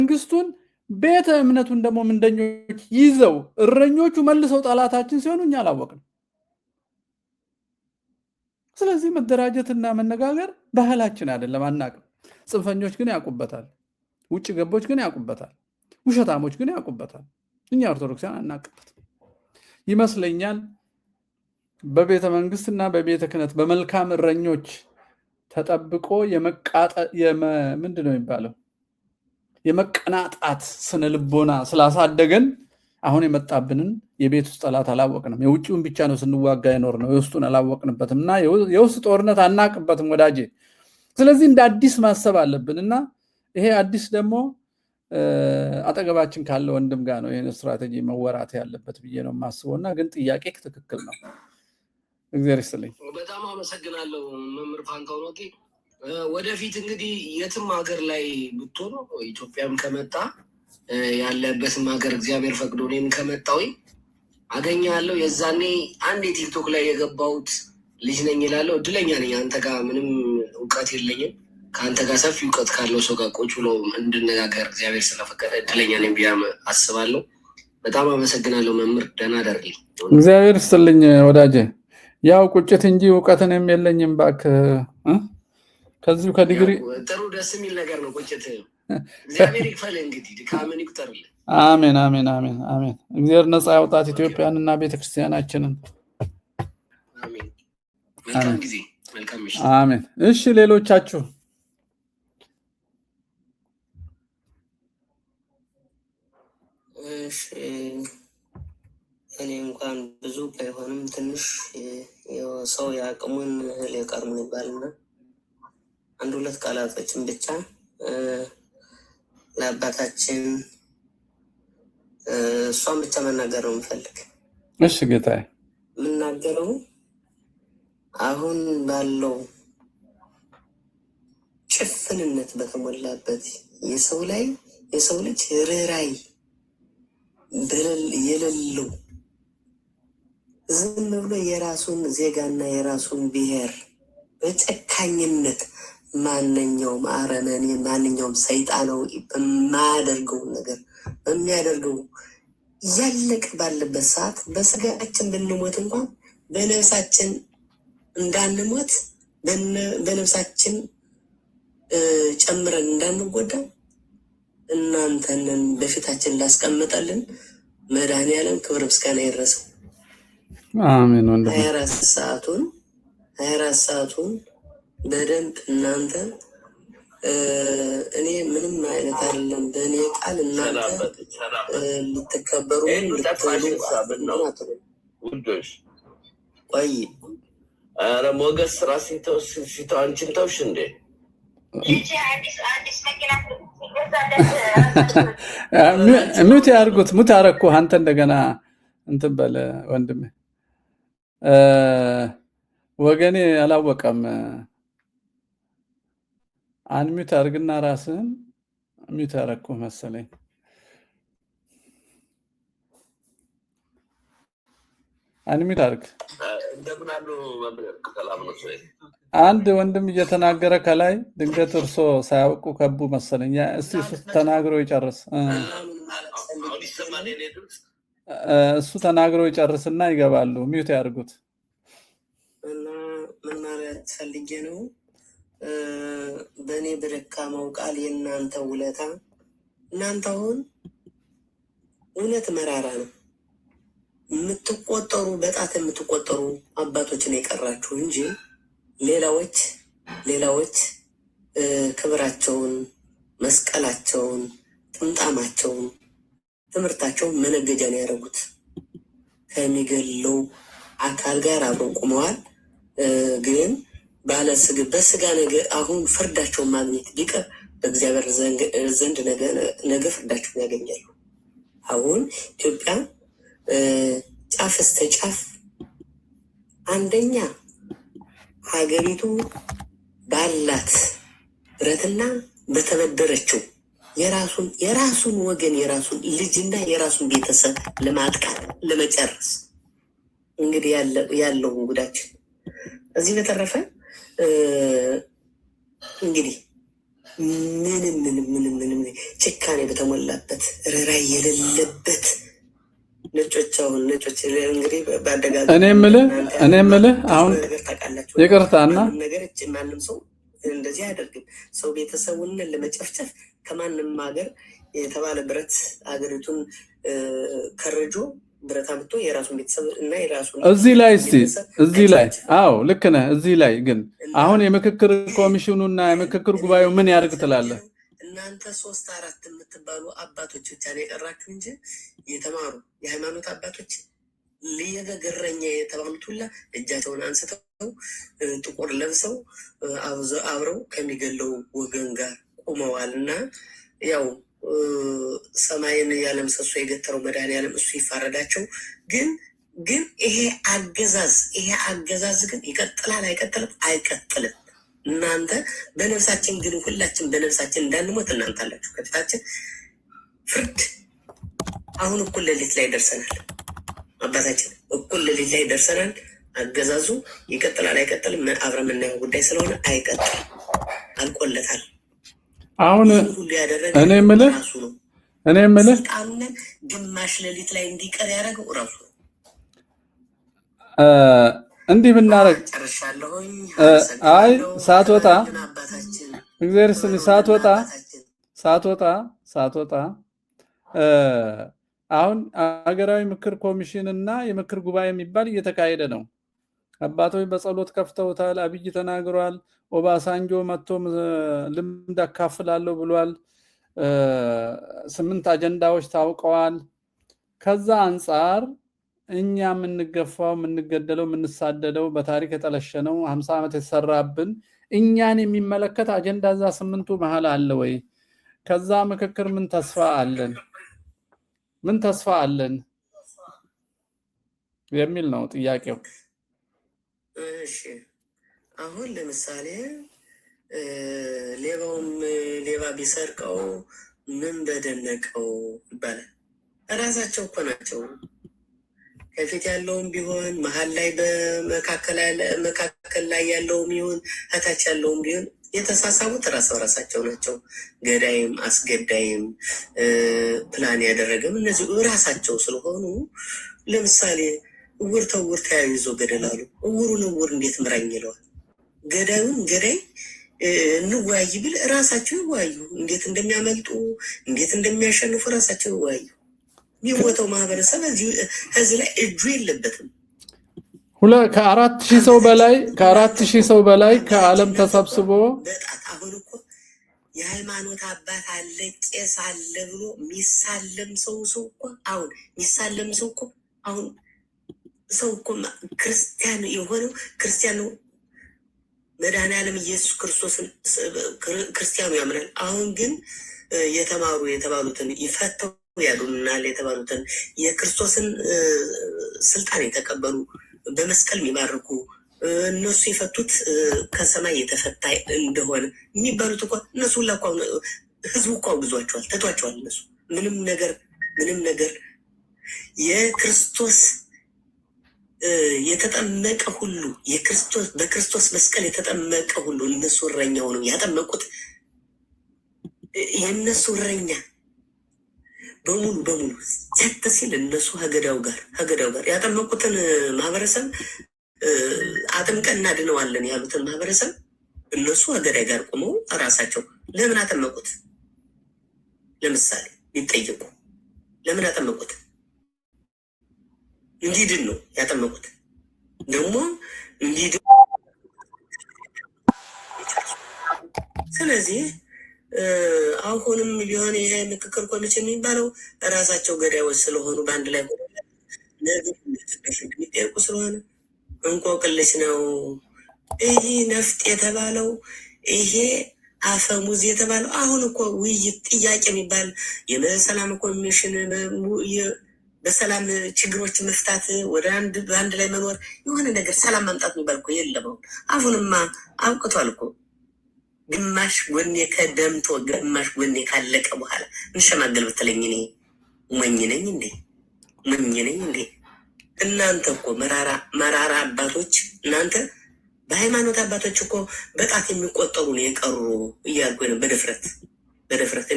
መንግስቱን ቤተ እምነቱን ደግሞ ምንደኞች ይዘው እረኞቹ መልሰው ጣላታችን ሲሆኑ እኛ አላወቅንም። ስለዚህ መደራጀትና መነጋገር ባህላችን አይደለም አናቅም። ጽንፈኞች ግን ያቁበታል፣ ውጭ ገቦች ግን ያቁበታል፣ ውሸታሞች ግን ያቁበታል። እኛ ኦርቶዶክሳን አናቅበት ይመስለኛል። በቤተ መንግስትና በቤተ ክህነት በመልካም እረኞች ተጠብቆ ምንድነው የሚባለው የመቀናጣት ስነ ልቦና ስላሳደገን አሁን የመጣብንን የቤት ውስጥ ጠላት አላወቅንም። የውጭውን ብቻ ነው ስንዋጋ የኖር ነው፣ የውስጡን አላወቅንበትምና የውስጥ ጦርነት አናቅበትም ወዳጄ። ስለዚህ እንደ አዲስ ማሰብ አለብንና ይሄ አዲስ ደግሞ አጠገባችን ካለ ወንድም ጋር ነው ይሄን ስትራቴጂ መወራት ያለበት ብዬ ነው የማስበውና ግን ጥያቄ ትክክል ነው። እግዚአብሔር ይስጥልኝ። በጣም አመሰግናለሁ መምህር ፋንታሁን ወቂ። ወደፊት እንግዲህ የትም ሀገር ላይ ብትሆኑ ኢትዮጵያም ከመጣ ያለበትም ሀገር እግዚአብሔር ፈቅዶ እኔም ከመጣሁኝ አገኛለሁ። የዛኔ አንድ የቲክቶክ ላይ የገባሁት ልጅ ነኝ እላለሁ። እድለኛ ነኝ። አንተ ጋር ምንም እውቀት የለኝም። ከአንተ ጋር ሰፊ እውቀት ካለው ሰው ጋር ቁጭ ብሎ እንድነጋገር እግዚአብሔር ስለፈቀደ እድለኛ ነኝ ብዬ አስባለሁ። በጣም አመሰግናለሁ መምህር። ደህና ደርልኝ። እግዚአብሔር ይስጥልኝ ወዳጄ። ያው ቁጭት እንጂ እውቀትንም የለኝም እባክህ። ከዚሁ ከዲግሪ ጥሩ ደስ የሚል ነገር ነው ቁጭት። እግዚአብሔር ይክፈል እንግዲህ ድካምን ይቁጠርልን። አሜን አሜን አሜን አሜን። እግዚአብሔር ነፃ ያውጣት ኢትዮጵያንና ቤተክርስቲያናችንን። አሜን። መልካም ጊዜ፣ መልካም ምሽት። አሜን። እሺ ሌሎቻችሁ እኔ እንኳን ብዙ ባይሆንም ትንሽ ሰው ያቅሙን እህል የቀርሙን ይባልና አንድ ሁለት ቃላቶችን ብቻ ለአባታችን እሷን ብቻ መናገር ነው የምፈልግ። እሺ ጌታዬ። የምናገረው አሁን ባለው ጭፍንነት በተሞላበት የሰው ልጅ ርኅራኄ የሌለው ዝም ብሎ የራሱን ዜጋና የራሱን ብሔር በጨካኝነት ማንኛውም አረመኔ ማንኛውም ሰይጣናዊ በማያደርገው ነገር በሚያደርገው እያለቀ ባለበት ሰዓት በስጋችን ብንሞት እንኳን በነፍሳችን እንዳንሞት በነፍሳችን ጨምረን እንዳንጎዳ እናንተንን በፊታችን ላስቀምጠልን መድኃኔዓለም ክብር ምስጋና ይድረሰው። አሜን። ወንድም 24 ሰዓቱን በደንብ እናንተ እኔ ምንም አይነት አይደለም በእኔ ቃል እናንተ ልትከበሩ ቆይ ኧረ ሞገስ ስራ ሲተው አንቺን ተውሽ እንዴ? ሙት ያርጉት። ሙት አረኩ አንተ እንደገና እንትን በለ ወንድሜ። ወገኔ አላወቀም። አንሚት አርግና ራስህን ሚት አረኩ መሰለኝ። አንሚት አርግ። እንደምናሉ ሰላም ነው። አንድ ወንድም እየተናገረ ከላይ ድንገት እርሶ ሳያውቁ ከቡ መሰለኝ። እስቲ ተናግሮ ይጨርስ። እሱ ተናግሮ ይጨርስና ይገባሉ። ሚውት ያርጉት። እና ምን ማለት ፈልጌ ነው? በእኔ በደካማው ቃል የእናንተ ውለታ እናንተ አሁን እውነት መራራ ነው የምትቆጠሩ በጣት የምትቆጠሩ አባቶችን የቀራችሁ እንጂ ሌላዎች ክብራቸውን መስቀላቸውን ጥምጣማቸውን ትምህርታቸውን መነገጃን ያደረጉት ከሚገለው አካል ጋር አብረው ቆመዋል። ግን በስጋ ነገር አሁን ፍርዳቸውን ማግኘት ቢቀር በእግዚአብሔር ዘንድ ነገ ፍርዳቸውን ያገኛሉ። አሁን ኢትዮጵያ ጫፍ እስተ ጫፍ አንደኛ ሀገሪቱ ባላት ብረትና በተበደረችው የራሱን ወገን የራሱን ልጅና የራሱን ቤተሰብ ለማጥቃት ለመጨረስ እንግዲህ ያለው ጉዳችን። እዚህ በተረፈ እንግዲህ ምንም ጭካኔ በተሞላበት ርኅራኄ የሌለበት ነጮች እንግዲህ በአደጋጋሚ እኔ የምልህ አሁን ይቅርታና ነገር ማንም ሰው እንደዚህ አያደርግም። ሰው ቤተሰቡን ለመጨፍጨፍ ከማንም ሀገር የተባለ ብረት ሀገሪቱን ከርጆ ብረት አምጥቶ የራሱን ቤተሰብ እና የራሱን እዚህ ላይ አዎ ልክ ነህ። እዚህ ላይ ግን አሁን የምክክር ኮሚሽኑና የምክክር ጉባኤው ምን ያድርግ ትላለህ? እናንተ 3-4 የምትባሉ አባቶች ብቻ ነው የቀራችሁ እንጂ የተማሩ የሃይማኖት አባቶች ለየገረኛ የተባሉት ሁላ እጃቸውን አንስተው ጥቁር ለብሰው አብረው ከሚገለው ወገን ጋር ቆመዋል። እና ያው ሰማይን ያለ ምሰሶ የገተረው መድኃኒዓለም እሱ ይፋረዳቸው። ግን ይሄ አገዛዝ ግን ይቀጥላል አይቀጥልም? አይቀጥልም። እናንተ በነፍሳችን ግን ሁላችን በነፍሳችን እንዳንሞት እናንተ አላችሁ ከፊታችን ፍርድ። አሁን እኩል ሌሊት ላይ ደርሰናል። አባታችን እኩል ሌሊት ላይ ደርሰናል። አገዛዙ ይቀጥላል አይቀጥልም? አብረን የምናየው ጉዳይ ስለሆነ አይቀጥልም፣ አልቆለታል። አሁን ሁሉ ያደረገ እኔ የምልህ ስልጣኑን ግማሽ ሌሊት ላይ እንዲቀር ያደረገው እራሱ ነው። እንዲህ ብናረግ አይ ሳትወጣ እግዚአብሔር ስም ሳትወጣ አሁን ሀገራዊ ምክር ኮሚሽን እና የምክር ጉባኤ የሚባል እየተካሄደ ነው። አባቶች በጸሎት ከፍተውታል። አብይ ተናግሯል። ኦባሳንጆ መጥቶ ልምድ አካፍላለሁ ብሏል። 8 አጀንዳዎች ታውቀዋል። ከዛ አንፃር እኛ የምንገፋው የምንገደለው የምንሳደደው በታሪክ የተለሸነው 50 ዓመት የተሰራብን እኛን የሚመለከት አጀንዳ እዛ 8ቱ መሃል አለ ወይ? ከዛ ምክክር ምን ተስፋ አለን የሚል ነው ጥያቄው። እሺ አሁን ለምሳሌ ሌባውም ሌባ ቢሰርቀው ምን በደነቀው ይባላል። እራሳቸው እኮ ናቸው ከፊት ያለውም ቢሆን መሀል ላይ በመካከል ላይ ያለውም ይሁን እታች ያለውም ቢሆን የተሳሳቡት ራሳቸው ናቸው። ገዳይም አስገዳይም ፕላን ያደረገም እነዚህ ራሳቸው ስለሆኑ ለምሳሌ እውር ተውር ተያይዞ ገደላሉ። እውሩን እውር እንዴት ምራኝ ይለዋል። ገዳዩን ገዳይ እንወያይ ቢል ራሳቸው ይወያዩ። እንዴት እንደሚያመልጡ እንዴት እንደሚያሸንፉ ራሳቸው ይወያዩ። የሚሞተው ማህበረሰብ እዚህ ላይ እጁ የለበትም። ከ4000 ሰው በላይ ከዓለም ተሰብስቦ በጣት አሁን እኮ የሃይማኖት አባት አለ ቄስ አለ ብሎ የሚሳለም ሰው እኮ አሁን የሚሳለም ሰው እኮ አሁን ሰው እኮ ክርስቲያን የሆነው ክርስቲያን ነው። መድኃኒዓለም ኢየሱስ ክርስቶስን ክርስቲያኑ ያምናል። አሁን ግን የተባሉትን ይፈተው ያሉናል የተባሉትን የክርስቶስን ስልጣን የተቀበሉ በመስቀል የሚባርኩ እነሱ የፈቱት ከሰማይ የተፈታ እንደሆነ የሚባሉት እኮ እነሱ ሁላ እኮ ህዝቡ እኮ አውግዟቸዋል፣ ተቷቸዋል። እነሱ ምንም ነገር የክርስቶስ የተጠመቀ ሁሉ በክርስቶስ መስቀል የተጠመቀ ሁሉ እነሱ እረኛው ነው ያጠመቁት። የእነሱ እረኛ በሙሉ ጸጥ ሲል እነሱ ሀገዳው ጋር ያጠመቁትን ማህበረሰብ አጥምቀን እናድነዋለን ያሉትን ማህበረሰብ እነሱ ሀገዳይ ጋር ቆመው ራሳቸው ለምን አጠመቁት? ለምሳሌ ቢጠየቁ ለምን አጠመቁት? እንዲድን ነው ያጠመቁት። ደግሞ እንዲድን ስለዚህ አሁንም ቢሆን ይሄ ምክክር ኮሚሽን የሚባለው ራሳቸው ገዳዮች ስለሆኑ በአንድ ላይ የሚጠየቁ ስለሆነ እንቆቅልሽ ነው። ይሄ ነፍጥ የተባለው ይሄ አፈሙዝ የተባለው አሁን እኮ ውይይት ጥያቄ የሚባል የሰላም ኮሚሽን በሰላም ችግሮች መፍታት በአንድ ላይ መኖር የሆነ ነገር ሰላም ማምጣት የሚባል እኮ የለም። አሁንማ አብቅቷል እኮ። ግማሽ ጎኔ ከደምቶ ግማሽ ጎኔ ካለቀ በኋላ እንሸማገል ብትለኝ እኔ ሞኝ ነኝ እንዴ? እናንተ እኮ መራራ አባቶች እናንተ በሃይማኖት አባቶች እኮ በጣት የሚቆጠሩ ነው የቀሩ እያልኩ ነው በድፍረት